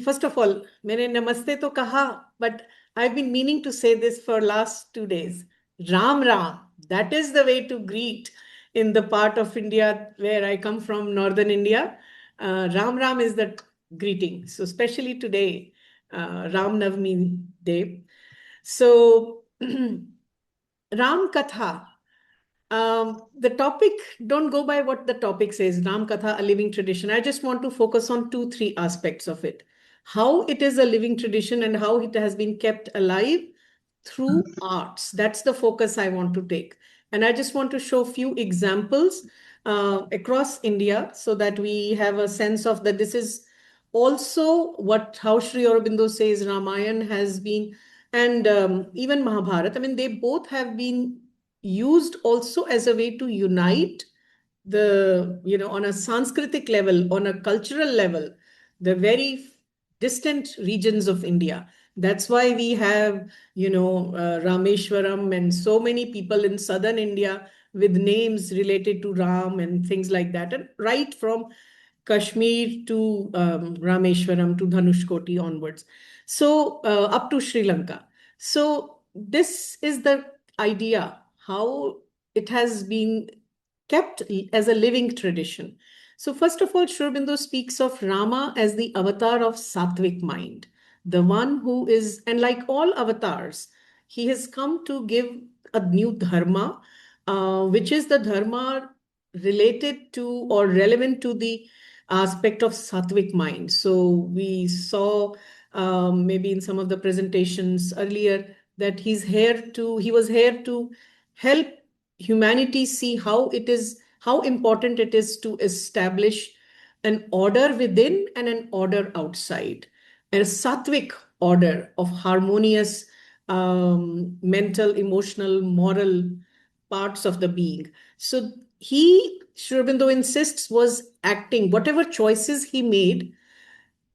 First of all, मैंने नमस्ते तो कहा, but I've been meaning to say this for last 2 days. Ram Ram, that is the way to greet in the part of India where I come from, northern India. Ram Ram is the greeting. So especially today, Ramanavami day. So Ramkatha. The topic, don't go by what the topic says, Ramkatha, a living tradition. I just want to focus on 2, 3 aspects of it. How it is a living tradition and how it has been kept alive through arts. That's the focus I want to take. And I just want to show a few examples across India so that we have a sense of that this is also how Sri Aurobindo says Ramayana has been, and even Mahabharata. I mean, they both have been used also as a way to unite on a Sanskritic level, on a cultural level, the very distant regions of India. That's why we have, Rameshwaram and so many people in southern India with names related to Ram and things like that. And right from Kashmir to Rameshwaram to Dhanushkoti onwards. So up to Sri Lanka. So this is the idea, how it has been kept as a living tradition. So first of all, Sri Aurobindo speaks of Rama as the avatar of Sattvic mind, the one who is, and like all avatars, he has come to give a new dharma, which is the dharma related to or relevant to the aspect of Sattvic mind. So we saw maybe in some of the presentations earlier that he was here to help humanity see how important it is to establish an order within and an order outside, a sattvic order of harmonious mental, emotional, moral parts of the being. So Sri Aurobindo insists, was acting, whatever choices he made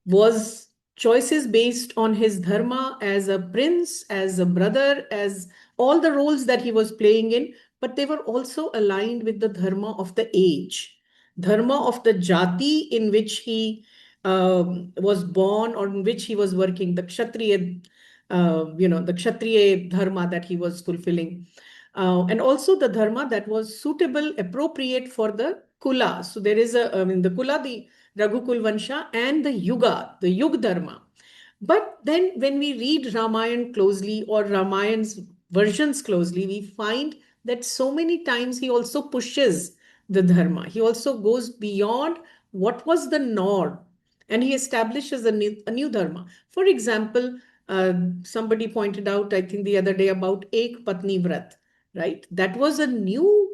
was choices based on his dharma as a prince, as a brother, as all the roles that he was playing in, but they were also aligned with the dharma of the age, dharma of the jati in which he was born or in which he was working, the kshatriya, the kshatriya dharma that he was fulfilling. And also the dharma that was suitable, appropriate for the kula. So there is the kula, the Raghukul Vansha, and the Yuga, the Yug Dharma. But then when we read Ramayana closely or Ramayan's versions closely, we find that so many times he also pushes the Dharma. He also goes beyond what was the norm and he establishes a new Dharma. For example, somebody pointed out, I think the other day, about Ek Patni Vrat, right? That was a new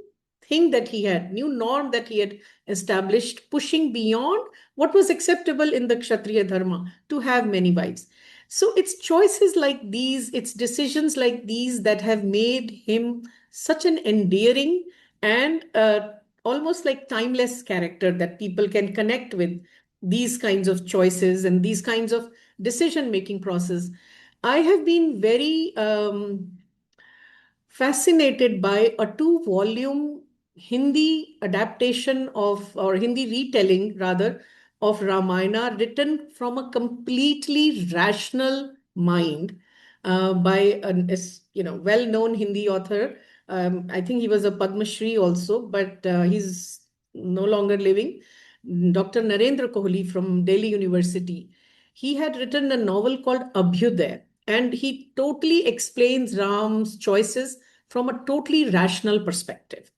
thing that he had, new norm that he had established, pushing beyond what was acceptable in the Kshatriya Dharma to have many wives. So it's choices like these, it's decisions like these that have made him such an endearing and almost like timeless character that people can connect with these kinds of choices and these kinds of decision-making process. I have been very fascinated by a 2-volume Hindi adaptation or Hindi retelling rather, of Ramayana written from a completely rational mind by a well-known Hindi author. I think he was a Padma Shri also, but he's no longer living. Dr. Narendra Kohli from Delhi University. He had written a novel called Abhyuday, and he totally explains Ram's choices from a totally rational perspective.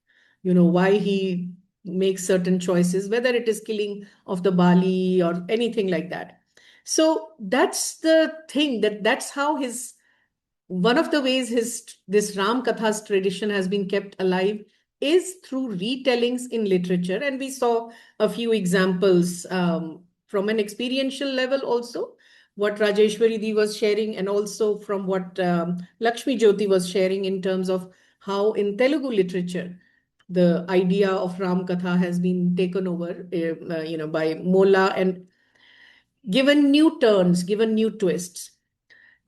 Why he makes certain choices, whether it is killing of the Bali or anything like that. So that's the thing, that's how one of the ways this Ram Katha's tradition has been kept alive is through retellings in literature. And we saw a few examples from an experiential level also, what Rajeshwari Di was sharing, and also from what Lakshmi Jyoti was sharing in terms of how in Telugu literature, the idea of Ram Katha has been taken over, by Molla and given new turns, given new twists.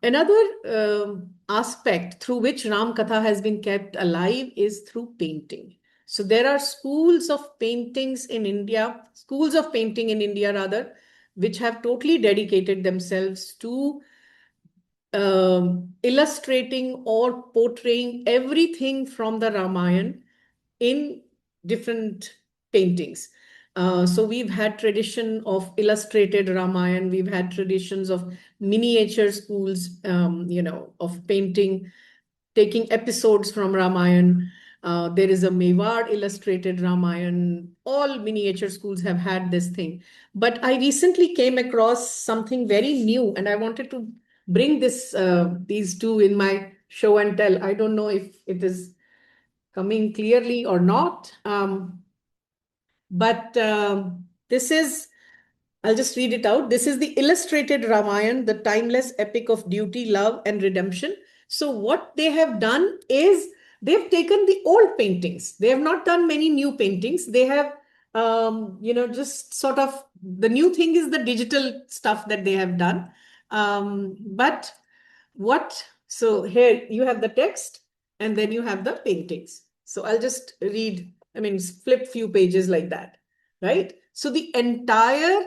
Another aspect through which Ram Katha has been kept alive is through painting. So there are schools of painting in India rather, which have totally dedicated themselves to illustrating or portraying everything from the Ramayana in different paintings. So we've had tradition of illustrated Ramayana. We've had traditions of miniature schools, of painting, taking episodes from Ramayana. There is a Mewar illustrated Ramayana. All miniature schools have had this thing. But I recently came across something very new, and I wanted to bring these two in my show and tell. I don't know if it is coming clearly or not. But this is, I'll just read it out. This is the illustrated Ramayana, the timeless epic of duty, love, and redemption. So what they have done is they've taken the old paintings. They have not done many new paintings. They have, just sort of, the new thing is the digital stuff that they have done. So here you have the text and then you have the paintings. So I'll just flip few pages like that, right? So the entire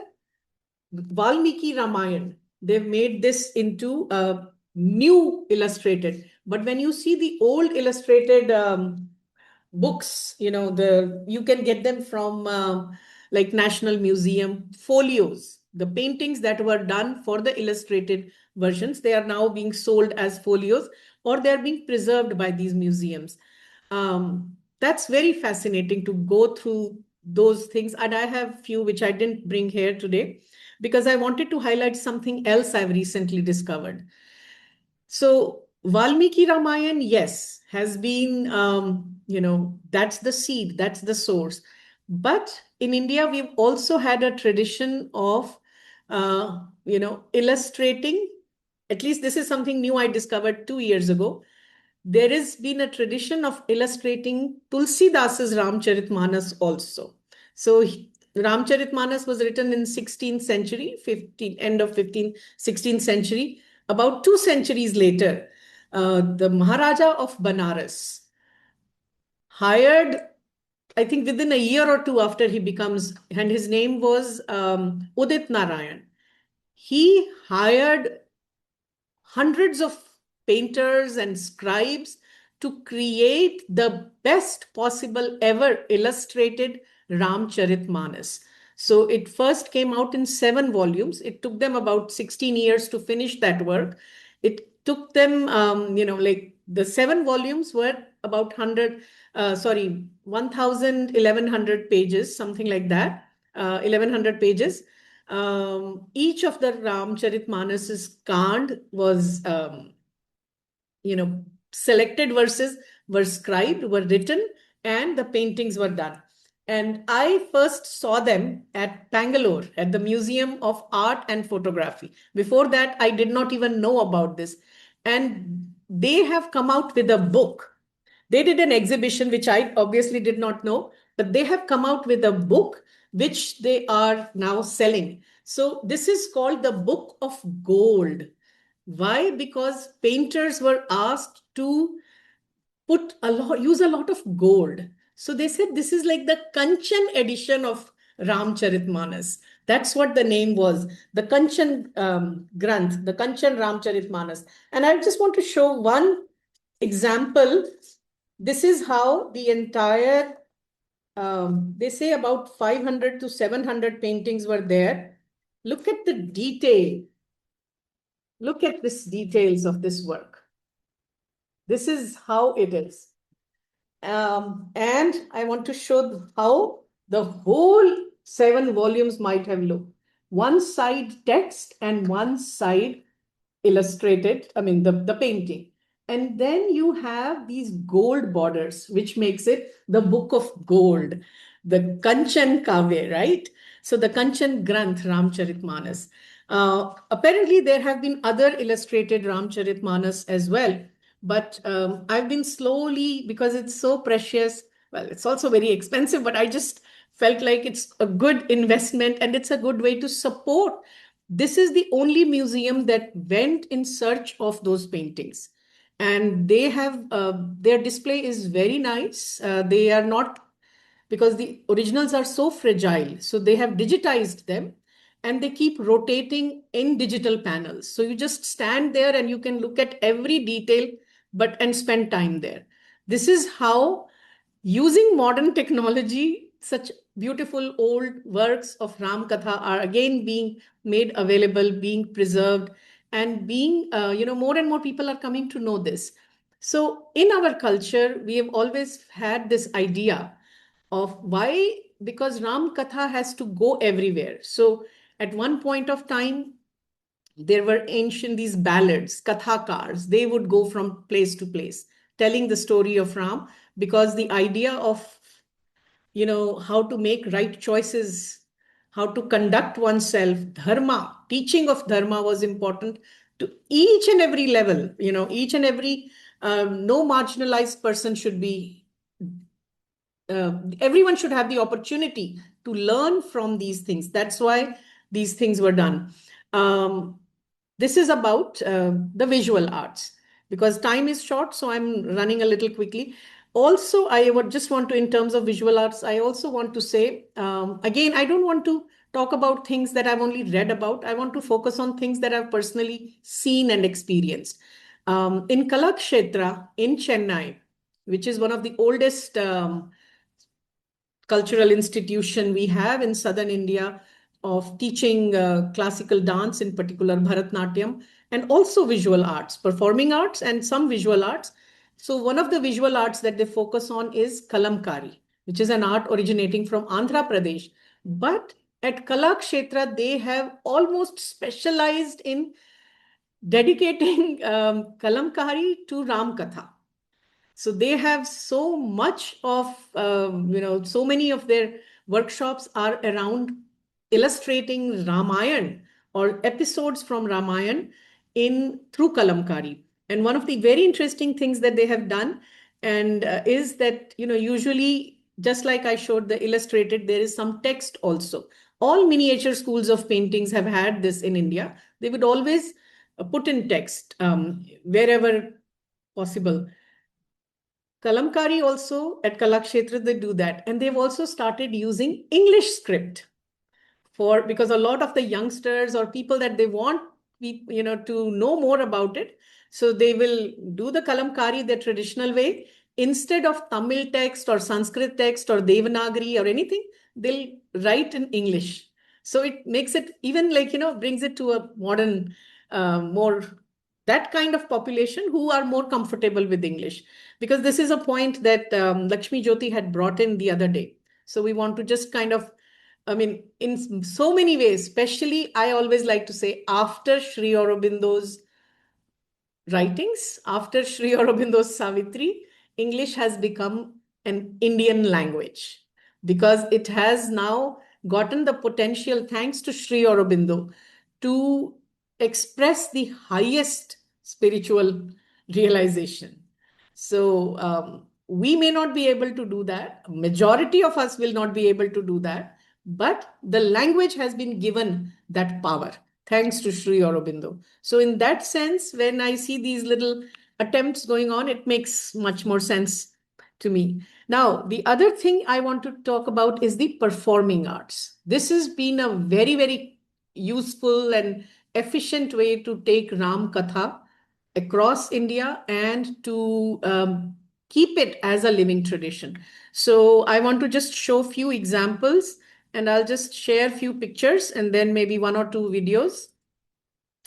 Valmiki Ramayana, they've made this into a new illustrated. But when you see the old illustrated books, you can get them from like National Museum folios. The paintings that were done for the illustrated versions, they are now being sold as folios, or they're being preserved by these museums. That's very fascinating to go through those things. And I have few which I didn't bring here today because I wanted to highlight something else I've recently discovered. So Valmiki Ramayana, yes, has been, that's the seed, that's the source. But in India, we've also had a tradition of, illustrating. At least this is something new I discovered 2 years ago. There has been a tradition of illustrating Tulsidas's Ramcharitmanas also. So Ramcharitmanas was written in 16th century, end of 15th, 16th century. About 2 centuries later, the Maharaja of Banaras hired, I think within a year or two after he becomes, and his name was Udit Narayan. He hired hundreds of painters and scribes to create the best possible ever illustrated Ramcharitmanas. So it first came out in 7 volumes. It took them about 16 years to finish that work. It took them, the 7 volumes were about 1,000, 1,100 pages, something like that, 1,100 pages. Each of the Ramcharitmanas Kand was, selected verses were scribed, were written, and the paintings were done. And I first saw them at Bangalore, at the Museum of Art and Photography. Before that, I did not even know about this. And they have come out with a book. They did an exhibition, which I obviously did not know, but they have come out with a book, which they are now selling. So this is called the Book of Gold. Why? Because painters were asked to use a lot of gold. So they said this is like the Kanchan edition of Ramcharitmanas. That's what the name was, the Kanchan Granth, the Kanchan Ramcharitmanas. And I just want to show one example. This is how the entire, they say about 500 to 700 paintings were there. Look at the detail. Look at this details of this work. This is how it is. And I want to show how the whole 7 volumes might have looked. One side text and one side illustrated, the painting. And then you have these gold borders, which makes it the Book of Gold, the Kanchan Kavya, right? So the Kanchan Granth Ramcharitmanas. Apparently, there have been other illustrated Ramcharitmanas as well. But I've been slowly, because it's so precious, well, it's also very expensive, but I just felt like it's a good investment and it's a good way to support. This is the only museum that went in search of those paintings. And they have, their display is very nice. They are not, because the originals are so fragile. So they have digitized them and they keep rotating in digital panels. So you just stand there and you can look at every detail, and spend time there. This is how, using modern technology, such beautiful old works of Ramkatha are again being made available, being preserved, and being, more and more people are coming to know this. So in our culture, we have always had this idea of why, because Ramkatha has to go everywhere. So at one point of time, there were ancient, these ballads, kathakars, they would go from place to place, telling the story of Ram, because the idea of, how to make right choices, how to conduct oneself, dharma, teaching of dharma was important to each and every level, each and every, no marginalized person should be, everyone should have the opportunity to learn from these things. That's why these things were done. This is about the visual arts. Because time is short, so I'm running a little quickly. Also, I would just want to, in terms of visual arts, I also want to say, again, I don't want to talk about things that I've only read about. I want to focus on things that I've personally seen and experienced. In Kalakshetra in Chennai, which is one of the oldest cultural institution we have in southern India of teaching classical dance, in particular Bharatnatyam, and also visual arts, performing arts, and some visual arts. So one of the visual arts that they focus on is Kalamkari, which is an art originating from Andhra Pradesh. But at Kalakshetra, they have almost specialized in dedicating Kalamkari to Ramkatha. So they have so much of, so many of their workshops are around illustrating Ramayana or episodes from Ramayana in through Kalamkari. And one of the very interesting things that they have done, and is that, usually, just like I showed the illustrated, there is some text also. All miniature schools of paintings have had this in India. They would always put in text wherever possible. Kalamkari also at Kalakshetra, they do that. And they've also started using English script because a lot of the youngsters or people that they want, to know more about it. So they will do the Kalamkari the traditional way. Instead of Tamil text or Sanskrit text or Devanagari or anything, they'll write in English. So it makes it even brings it to a modern, more that kind of population who are more comfortable with English. Because this is a point that Lakshmi Jyoti had brought in the other day. So we want to just kind of, in so many ways, especially I always like to say, after Sri Aurobindo's writings, after Sri Aurobindo's Savitri, English has become an Indian language because it has now gotten the potential, thanks to Sri Aurobindo, to express the highest spiritual realization. So we may not be able to do that. Majority of us will not be able to do that. But the language has been given that power, thanks to Sri Aurobindo. So in that sense, when I see these little attempts going on, it makes much more sense to me. Now, the other thing I want to talk about is the performing arts. This has been a very, very useful and efficient way to take Ram Katha across India and to keep it as a living tradition. So I want to just show a few examples, and I'll just share a few pictures and then maybe one or two videos.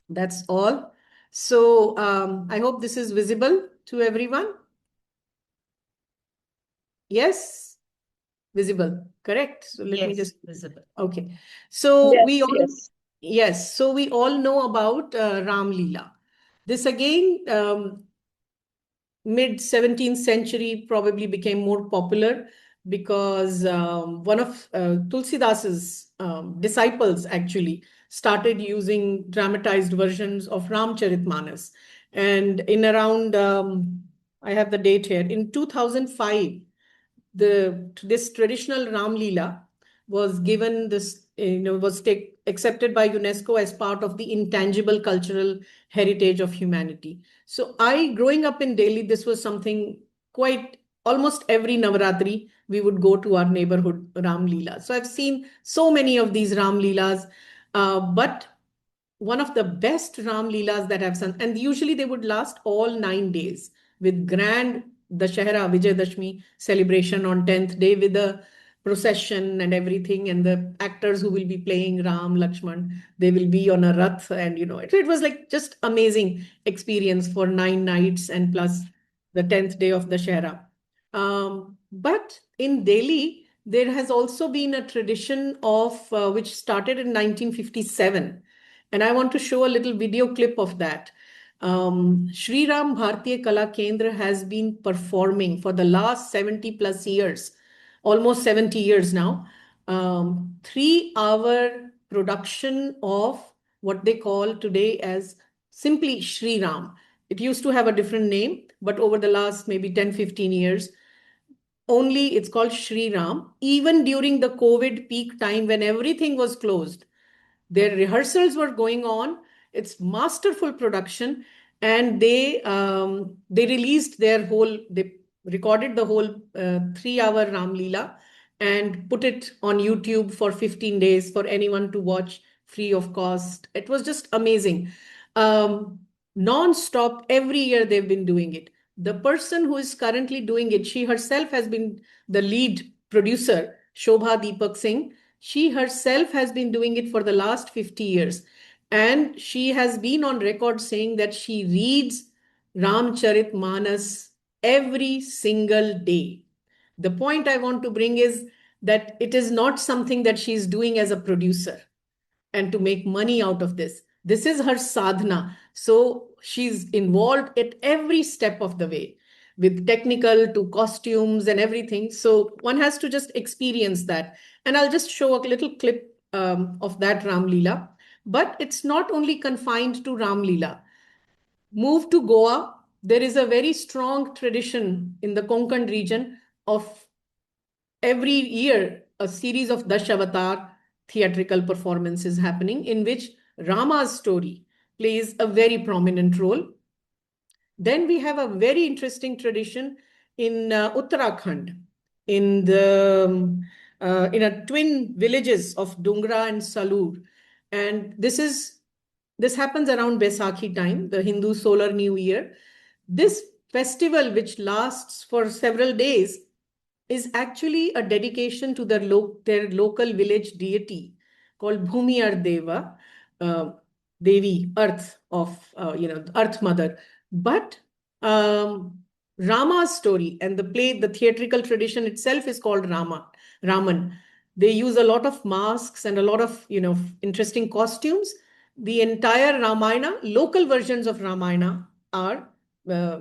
That's all. So I hope this is visible to everyone. Yes, visible, correct? So let me just visible. Okay. So Yes, we all yes. yes, so we all know about Ram Leela. This again, mid 17th century probably became more popular because one of Tulsidas's disciples actually started using dramatized versions of Ramcharitmanas. And in around, I have the date here, in 2005, this traditional Ram Leela was given this, accepted by UNESCO as part of the intangible cultural heritage of humanity. So growing up in Delhi, this was something quite, almost every Navaratri, we would go to our neighborhood Ram Leela. So I've seen so many of these Ram Leelas. But one of the best Ram Leelas that I've seen, and usually they would last all 9 days with grand Dashahara Vijayadashmi celebration on 10th day with the procession and everything, and the actors who will be playing Ram, Lakshman, they will be on a rath, and it was like just amazing experience for 9 nights and plus the 10th day of Dashahara. But in Delhi, there has also been a tradition of which started in 1957, and I want to show a little video clip of that. Sri Ram Bharatiya Kala Kendra has been performing for the last 70 plus years, almost 70 years now, 3 hour production of what they call today as simply Sri Ram. It used to have a different name, but over the last maybe 10, 15 years, only it's called Sri Ram. Even during the COVID peak time when everything was closed, their rehearsals were going on. It's masterful production, and they released they recorded the whole 3 hour Ram Leela and put it on YouTube for 15 days for anyone to watch free of cost. It was just amazing. Non-stop, every year they've been doing it. The person who is currently doing it, she herself has been the lead producer, Shobha Deepak Singh. She herself has been doing it for the last 50 years. And she has been on record saying that she reads Ramcharit Manas every single day. The point I want to bring is that it is not something that she's doing as a producer and to make money out of this. This is her sadhana. So she's involved at every step of the way, with technical to costumes and everything. So one has to just experience that. And I'll just show a little clip of that Ram Leela. But it's not only confined to Ram Leela. Move to Goa. There is a very strong tradition in the Konkan region of every year a series of Dashavatar theatrical performances happening in which Rama's story plays a very prominent role. Then we have a very interesting tradition in Uttarakhand, in the in a twin villages of Dungra and Salur, and this happens around Baisakhi time, the Hindu solar new year. This festival, which lasts for several days, is actually a dedication to their local village deity called Bhumiyar Deva, uh, Devi, Earth of, Earth Mother. But Rama's story and the play, the theatrical tradition itself is called Raman. They use a lot of masks and a lot of, interesting costumes. The entire Ramayana, local versions of Ramayana are uh,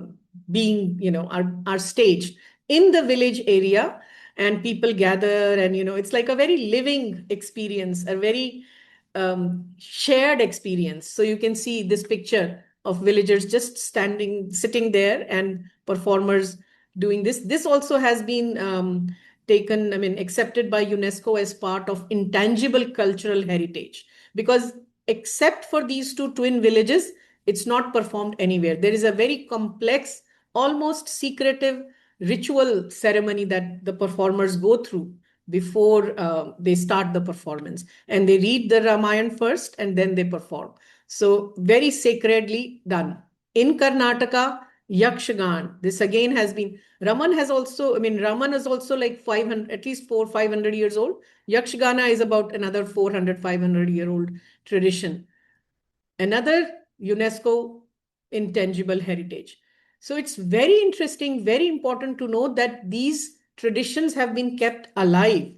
are staged in the village area, and people gather, and it's like a very living experience, a very shared experience. So you can see this picture of villagers just sitting there, and performers doing this. This also has been accepted by UNESCO as part of intangible cultural heritage, because except for these two twin villages, it's not performed anywhere. There is a very complex, almost secretive ritual ceremony that the performers go through before they start the performance. And they read the Ramayana first and then they perform. So very sacredly done. In Karnataka, Yakshagan, this again has been, Raman is also like 500, at least 400-500 years old. Yakshagana is about another 400-500-year-old tradition. Another UNESCO intangible heritage. So it's very interesting, very important to know that these traditions have been kept alive.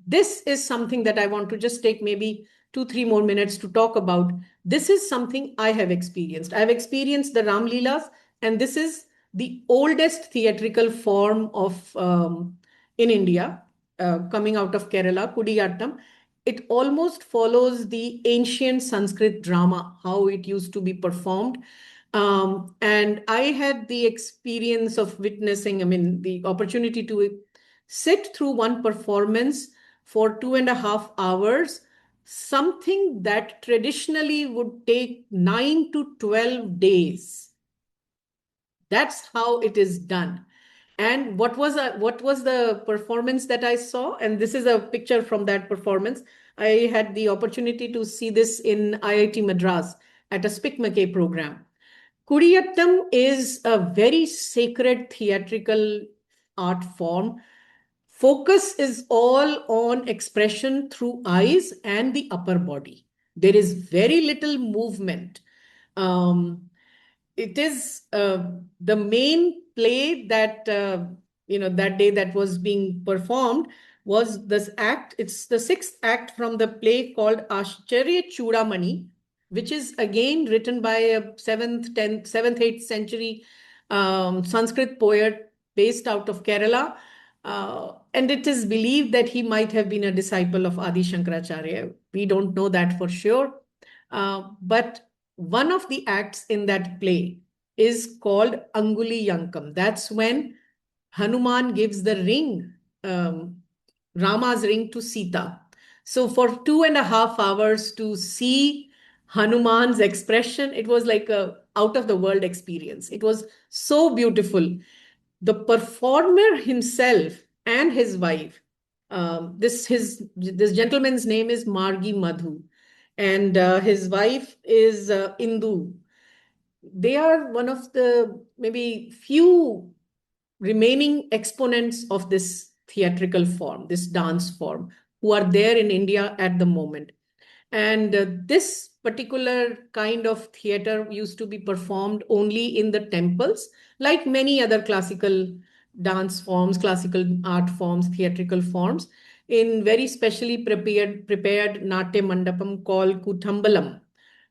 This is something that I want to just take maybe 2-3 more minutes to talk about. This is something I have experienced. I've experienced the Ram Leelas, and this is the oldest theatrical form of in India, coming out of Kerala, Kudiyattam. It almost follows the ancient Sanskrit drama, how it used to be performed. And I had the experience of witnessing, the opportunity to sit through one performance for 2.5 hours, something that traditionally would take 9 to 12 days. That's how it is done. And what was the performance that I saw? And this is a picture from that performance. I had the opportunity to see this in IIT Madras at a Spick McKay program. Kudiyattam is a very sacred theatrical art form. Focus is all on expression through eyes and the upper body. There is very little movement. Um, it is the main play that that day that was being performed was this act. It's the sixth act from the play called Ashcharya Chudamani, which is again written by a 8th century Sanskrit poet based out of Kerala. And it is believed that he might have been a disciple of Adi Shankaracharya. We don't know that for sure. But one of the acts in that play is called Anguli Yankam. That's when Hanuman gives the ring, Rama's ring to Sita. So for 2.5 hours to see Hanuman's expression, it was like a out of the world experience. It was so beautiful. The performer himself and his wife, this gentleman's name is Margi Madhu, and his wife is Indu. They are one of the maybe few remaining exponents of this theatrical form, this dance form, who are there in India at the moment. And this particular kind of theater used to be performed only in the temples, like many other classical dance forms, classical art forms, theatrical forms, in very specially prepared Natya Mandapam called Kuthambalam,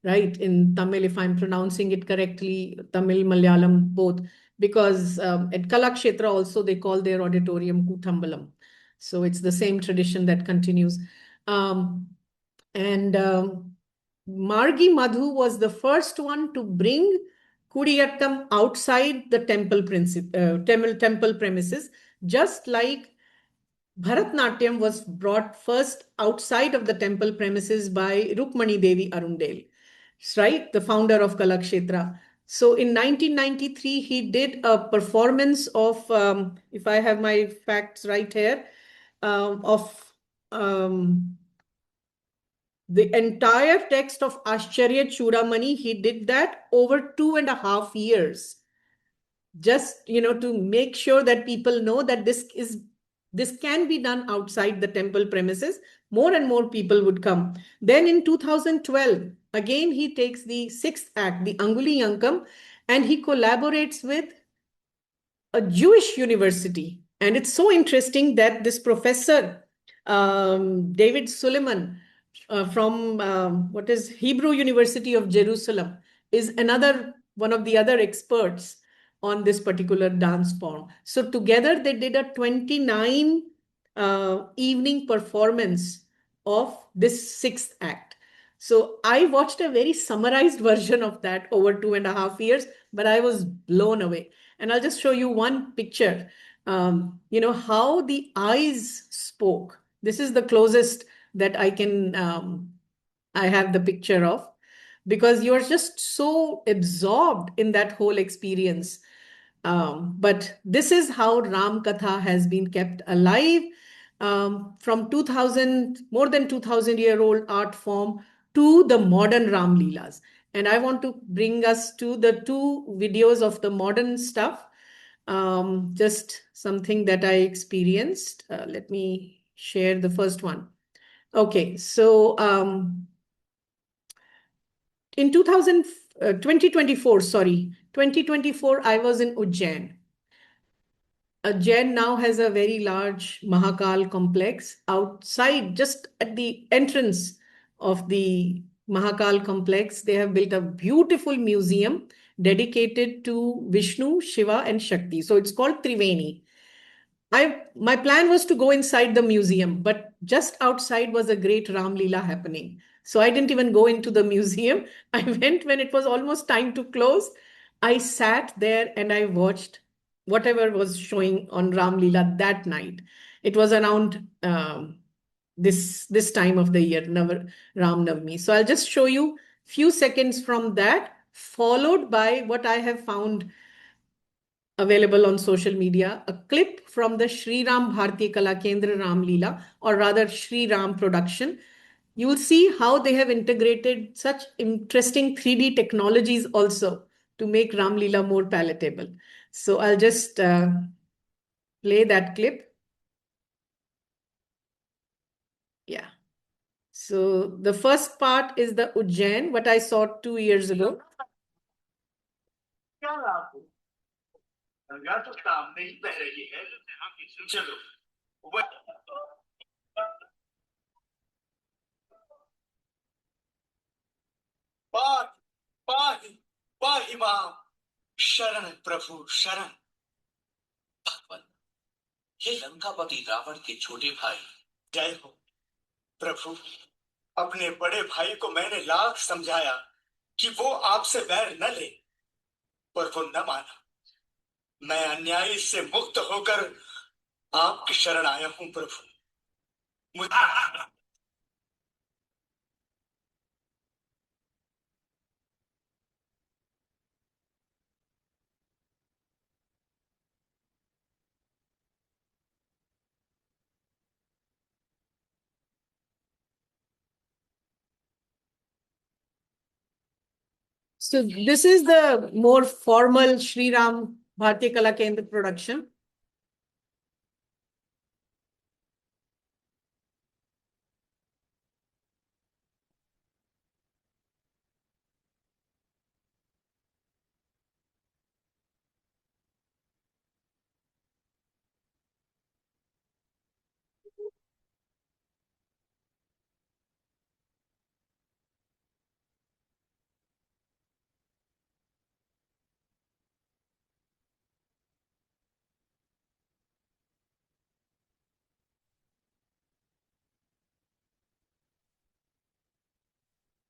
right? In Tamil, if I'm pronouncing it correctly, Tamil, Malayalam, both, because at Kalakshetra also they call their auditorium Kuthambalam. So it's the same tradition that continues. And Margi Madhu was the first one to bring Kudiyattam outside the temple premises, just like Bharatnatyam was brought first outside of the temple premises by Rukmani Devi Arundel, right? The founder of Kalakshetra. So in 1993, he did a performance of, if I have my facts right here, of the entire text of Ashcharya Chudamani. He did that over 2.5 years, just to make sure that people know that this can be done outside the temple premises. More and more people would come. Then in 2012, again he takes the sixth act, the Anguli Yankam, and he collaborates with a Jewish university. And it's so interesting that this professor, David Suleiman, from what is Hebrew University of Jerusalem, is another one of the other experts on this particular dance form. So together they did a 29 evening performance of this sixth act. So I watched a very summarized version of that over 2.5 years, but I was blown away. And I'll just show you one picture. How the eyes spoke. This is the closest that I have the picture of, because you're just so absorbed in that whole experience. But this is how Ramkatha has been kept alive, from 2000, more than 2000-year-old art form to the modern Ram Leelas. And I want to bring us to the two videos of the modern stuff. Just something that I experienced. Let me share the first one. Okay, so in 2024, I was in Ujjain. Ujjain now has a very large Mahakal complex outside, just at the entrance of the Mahakal complex. They have built a beautiful museum dedicated to Vishnu, Shiva, and Shakti. So it's called Triveni. My plan was to go inside the museum, but just outside was a great Ram Leela happening. So I didn't even go into the museum. I went when it was almost time to close. I sat there and I watched whatever was showing on Ram Leela that night. It was around this time of the year, Ram Navami. So I'll just show you few seconds from that, followed by what I have found available on social media, a clip from the Sri Ram Bharati Kala Kendra Ram Leela, or rather Sri Ram production. You will see how they have integrated such interesting 3D technologies also to make Ram Leela more palatable. So I'll just play that clip. Yeah. So the first part is the Ujjain, what I saw 2 years ago. Ganga तो सामने ही बह रही है, चलो पाहि पाहि पाहि मां, शरण प्रभु शरण। भगवान, ये लंकापति रावण के छोटे भाई, जय हो प्रभु। अपने बड़े भाई को मैंने लाख समझाया कि वो आपसे बैर न ले, पर वो न माना। मैं अन्याय से मुक्त होकर आपकी शरण आया हूं प्रभु। So this is the more formal Sri Ram Bharati Kala Kendra production.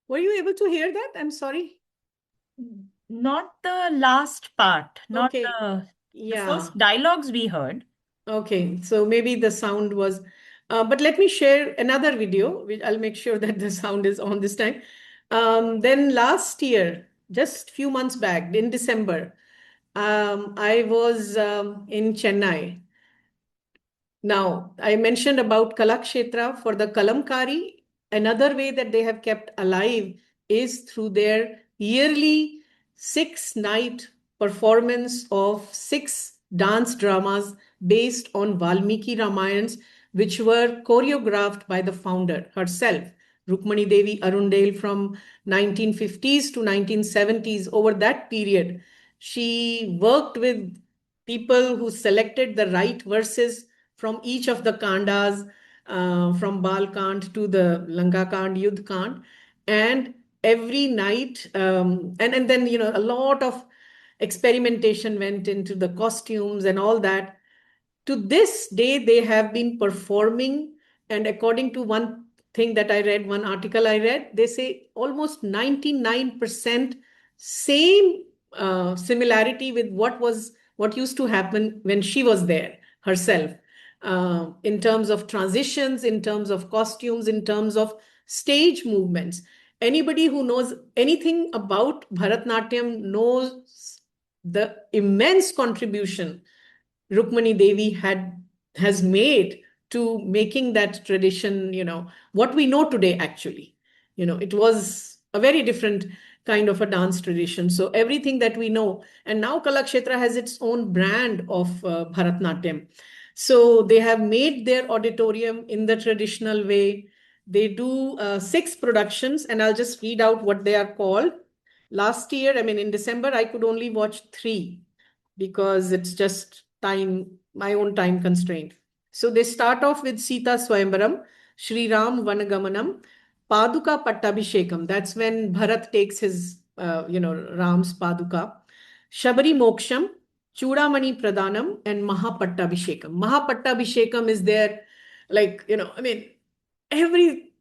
Were you able to hear that? I'm sorry. Not the last part, not Okay. the Yeah. first dialogues we heard. Okay, so maybe the sound was, but let me share another video, which I'll make sure that the sound is on this time. Then last year, just few months back, in December, I was in Chennai. Now, I mentioned about Kalakshetra for the Kalamkari. Another way that they have kept alive is through their yearly 6-night performance of 6 dance dramas based on Valmiki Ramayans, which were choreographed by the founder herself, Rukmani Devi Arundale, from 1950s to 1970s. Over that period, she worked with people who selected the right verses from each of the kandas, from Bal Kand to the Lanka Kand, Yudh Kand, and every night, and then a lot of experimentation went into the costumes and all that. To this day, they have been performing, and according to one thing that I read, one article I read, they say almost 99% same similarity with what used to happen when she was there herself, in terms of transitions, in terms of costumes, in terms of stage movements. Anybody who knows anything about Bharatnatyam knows the immense contribution Rukmani Devi has made to making that tradition, what we know today, actually. It was a very different kind of a dance tradition. So everything that we know, and now Kalakshetra has its own brand of Bharatnatyam. So they have made their auditorium in the traditional way. They do 6 productions, and I'll just read out what they are called. Last year, I mean, in December, I could only watch 3 because it's just time, my own time constraint. So they start off with Sita Swayamvaram, Sri Ram Vanagamanam, Paduka Pattabhishekam. That's when Bharat takes his, Ram's Paduka. Shabari Moksham, Chudamani Pradhanam, and Mahapattabhishekam. Mahapattabhishekam is there, every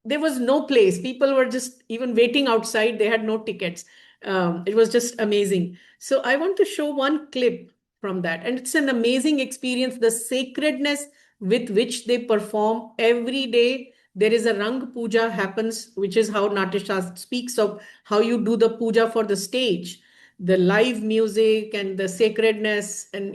there was no place. People were just even waiting outside. They had no tickets. It was just amazing. So I want to show one clip from that. And it's an amazing experience. The sacredness with which they perform every day. There is a Rang Puja happens, which is how Natya Shastra speaks of how you do the puja for the stage. the live music and the sacredness. And,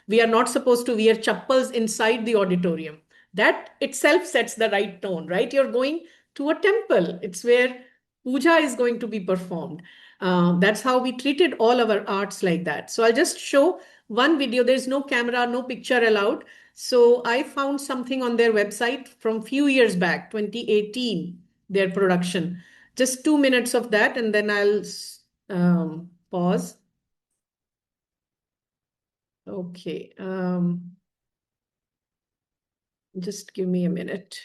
we are not supposed to wear chappals inside the auditorium. That itself sets the right tone, right? You're going to a temple. It's where puja is going to be performed. That's how we treated all our arts like that. So I'll just show one video. There's no camera, no picture allowed. So I found something on their website from few years back, 2018, their production. Just 2 minutes of that, and then I'll pause. Okay. Just give me a minute.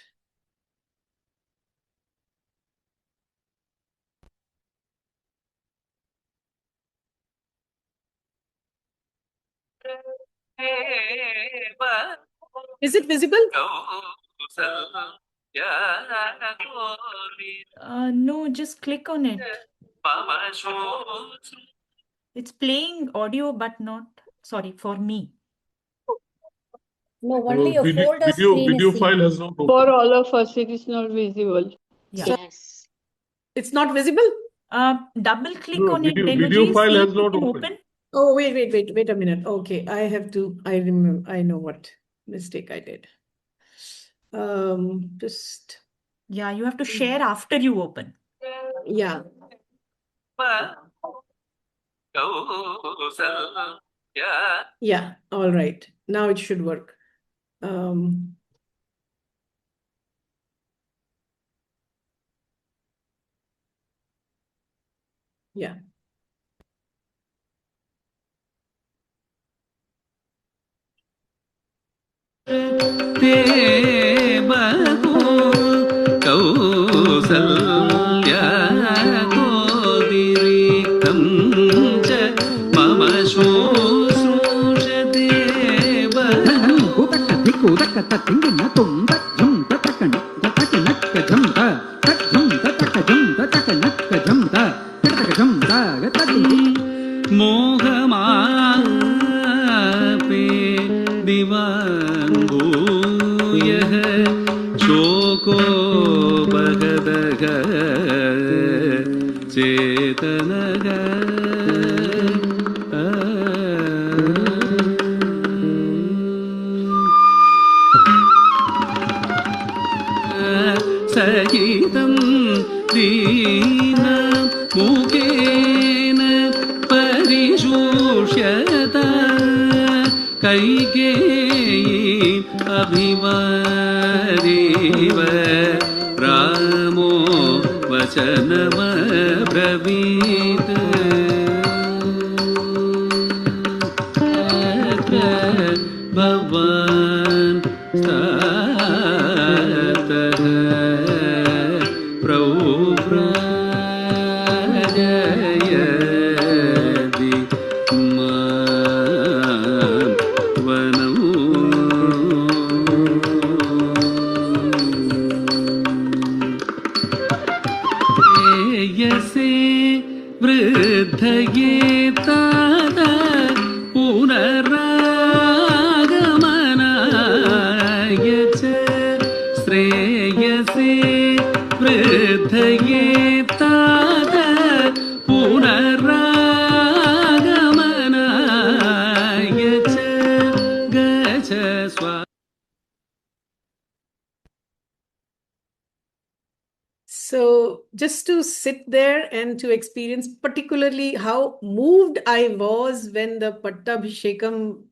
Is it visible? No, just click on it. It's playing audio, but not, sorry, for me. No, only a Video, folder video, screen video is file seen. has not opened. For all of us, it is not visible. Yeah. Yes. It's not visible? Double click No, on it, video Tenuji, file see has if you not can opened. open. Oh, wait a minute. Okay, I remember, I know what mistake I did. Just, Yeah, you have to share after you open. yeah. Yeah, all right. Now it should work. Yeah. So just to sit there and to experience particularly how moved I was when the Pattabhishekam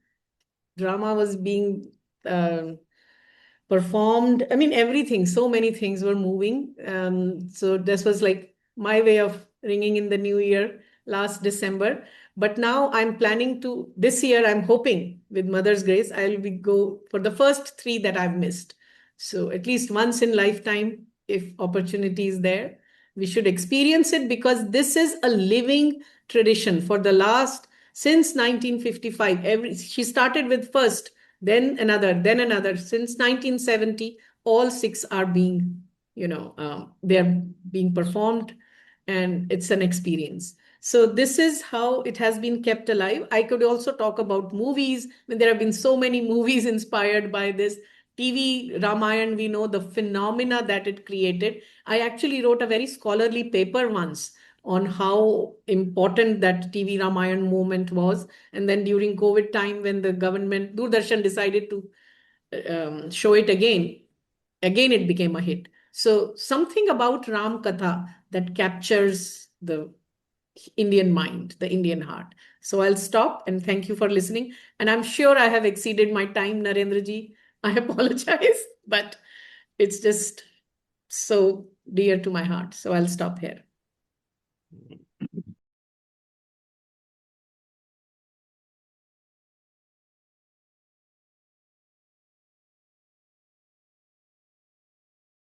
drama was being performed. I mean, everything, so many things were moving. So this was like my way of ringing in the new year last December. But now I'm planning to, this year, I'm hoping with Mother's Grace, I'll go for the first three that I've missed. So at least once in lifetime, if opportunity is there, we should experience it, because this is a living tradition for the last, since 1955. She started with first, then another. Since 1970, all six are being, they're being performed, and it's an experience. So this is how it has been kept alive. I could also talk about movies. I mean, there have been so many movies inspired by this. TV Ramayana, we know the phenomena that it created. I actually wrote a very scholarly paper once on how important that TV Ramayana movement was. And then during COVID time, when the government, Doordarshan decided to show it again it became a hit. So something about Ramkatha that captures the Indian mind, the Indian heart. So I'll stop and thank you for listening. And I'm sure I have exceeded my time, Narendraji. I apologize, but it's just so dear to my heart. So I'll stop here.